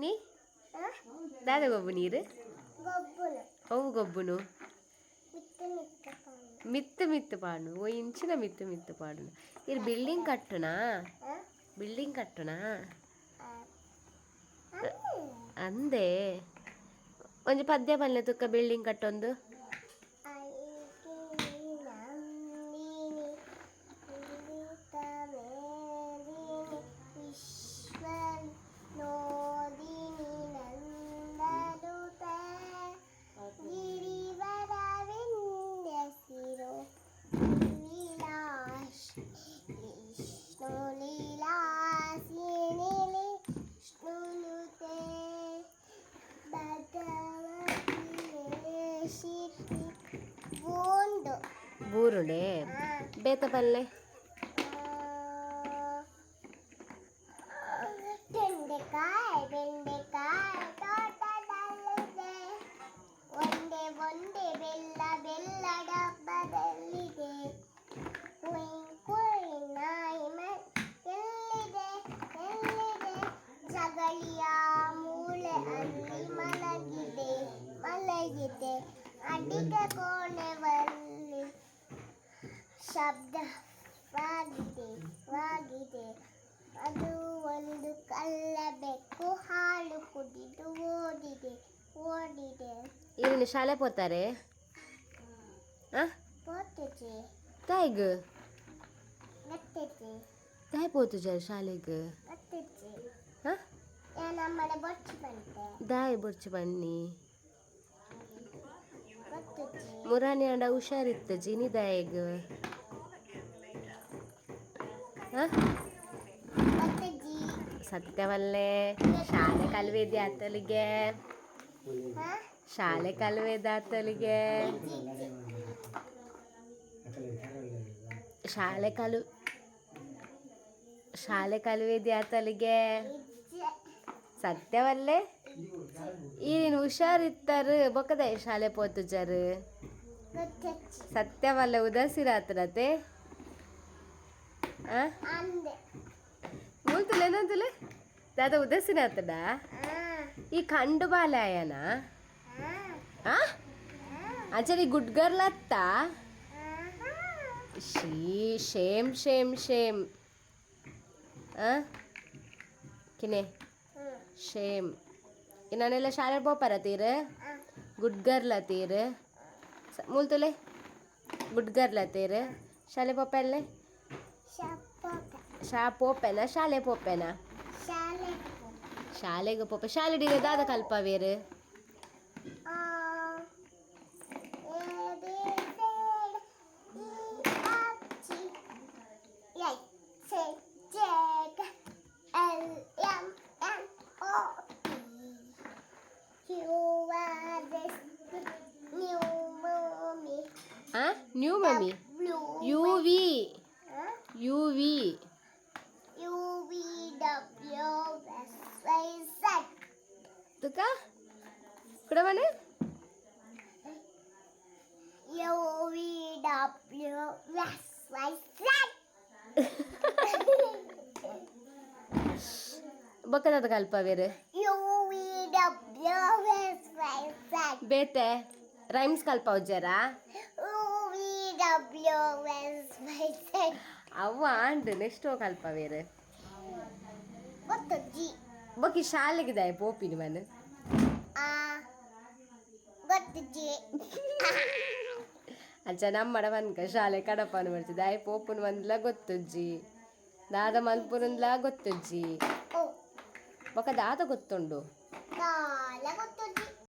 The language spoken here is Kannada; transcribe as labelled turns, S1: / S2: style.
S1: ನೀ ದಾದ ಗೊಬ್ಬು ನೀರು ಅವು ಗೊಬ್ಬುನು ಮಿತ್ತು ಮಿತ್ತು ಪಾಡು ಓ ಇಂಚಿನ ಮಿತ್ತು ಮಿತ್ತು ಪಾಡು ಇದು ಬಿಲ್ಡಿಂಗ್ ಕಟ್ಟುನಾ ಅಂದೆ ಒಂಜಿ ಪದ್ಯ ಬಲ್ಲೆ ತುಕ್ಕ ಬಿಲ್ಡಿಂಗ್ ಕಟ್ಟೊಂದು ಬೂರುಡೆ ಬೇತ ಪಲ್ಲೆ
S2: ಬೆಂಡೆಕಾಯಿ ತೋಟದಲ್ಲಿದೆ ಒಂದೇ ಒಂದೇ ಬೆಲ್ಲ ಡಬ್ಬದಲ್ಲಿದೆ ನಾಯಿ ಎಲ್ಲಿದೆ ಜಗಳಿಯ ಮೂಳೆ ಅಲ್ಲಿ ಮಲಗಿದೆ ಅಡಿಗೆ ಕೋಣೆಯಲ್ಲಿ ಶಬ್ದವಾಗಿದೆ ಅದು ಒಂದು ಕಳ್ಳ ಬೆಕ್ಕು ಹಾಲು ಕುಡಿದು ಓಡಿದೆ
S1: ಇನ್ನು ಶಾಲೆ ಪೋತಾರೆ
S2: ಪೋತುಜಿ
S1: ತಾಯಿಗ
S2: ಗತ್ತುಜಿ
S1: ತಾಯಿ ಪೋತುಜ ಶಾಲೆಗೆ
S2: ಗತ್ತುಜಿ
S1: ಹಾಂ
S2: ನಮ್ಮನೆ ಬೊಚ್ಚು ಬಂತೆ
S1: ದಾಯಿ ಬೊರ್ಚು ಬನ್ನಿ
S2: ಗತ್ತುಜಿ
S1: ಮುರಾನಿ ಅಂಡ ಹುಷಾರಿತ್ತು ಜಿನಿ ದಾಯಿಗ
S2: ಗತ್ತುಜಿ
S1: ಸತ್ಯವಲ್ಲೇ ಶಾಲೆ ಕಲ್ವೇದಿ ಆತಲಿಗೆ ಶಾಲೆ ಕಲ್ವೇದ ಆತಲಿಗೆ ಶಾಲೆ ಕಲ್ವೇದಿ ಆತಲಿಗೆ ಸತ್ಯವಲ್ಲೇ ಈ ನೀನು ಹುಷಾರಿತ್ತಾರು ಬೊಕ್ಕದ ಶಾಲೆ ಪೋತುಜರು ಸತ್ಯವಲ್ಲ ಉದಾಸಿರಾತ್ರತೆ ಮೂಲ್ತುಲೆ ಏನಂತಲೆ ದಾದ ಉದಾಸೀನ ಆತಡ ಈ ಕಂಡು ಬಾಲಾಯನ ಅಚ್ಚರಿ ಗುಡ್ ಗರ್ಲ್ ಅತ್ತ ಶೇಮ್ ಕಿನೆ ಶೇಮ್ ನಾನೆಲ್ಲ ಶಾಲೆ ಪೋಪರ ತೀರ ಗುಡ್ ಗರ್ಲ್ ತೀರ ಮೂಲ್ತುಲೆ ಗುಡ್ ಗರ್ಲ್ ತೀರ ಶಾಲೆ ಪೋಪಲ್ಲೇ ಪೋಪೆನ ಶಾಲೆ ಪೋಪೆನ ಶಾಲೆಗೆ ಪೋಪೆ ಶಾಲೆ ಡಿಗೆ ದಾದ ಕಲ್ಪವೇರು ನ್ಯೂ ಮಮ್ಮಿ UV ತುಕ ಕುಡವನೆ ಬೊಕ್ಕದ ಕಲ್ಪವೇರು ಬೇತೆ ರೈಮ್ಸ್ ಕಲ್ಪ ಉಜ್ಜರ ಅವ್ವ ಅಂಡು ನೆಕ್ಸ್ಟ್ ಕಲ್ಪವೇರು ಬೊಕ್ಕಿ ಶಾಲೆಗೆ ದಾಯ ಪೋಪಿನಿ ಮನೆ ಅಜ್ಜ ನಮ್ಮಡ ಮನ್ಕ ಶಾಲೆ ಕಡಪನು ಬರ್ತಿ ದಾಯ ಪೋಪುನು ಮಂದ್ಲ ಗೊತ್ತುಜ್ಜಿ ದಾದ ಮಲ್ಪುರಂದ್ಲ ಗೊತ್ತುಜ್ಜಿ ಬೊಕ್ಕ ದಾದ ಗೊತ್ತುಂಡು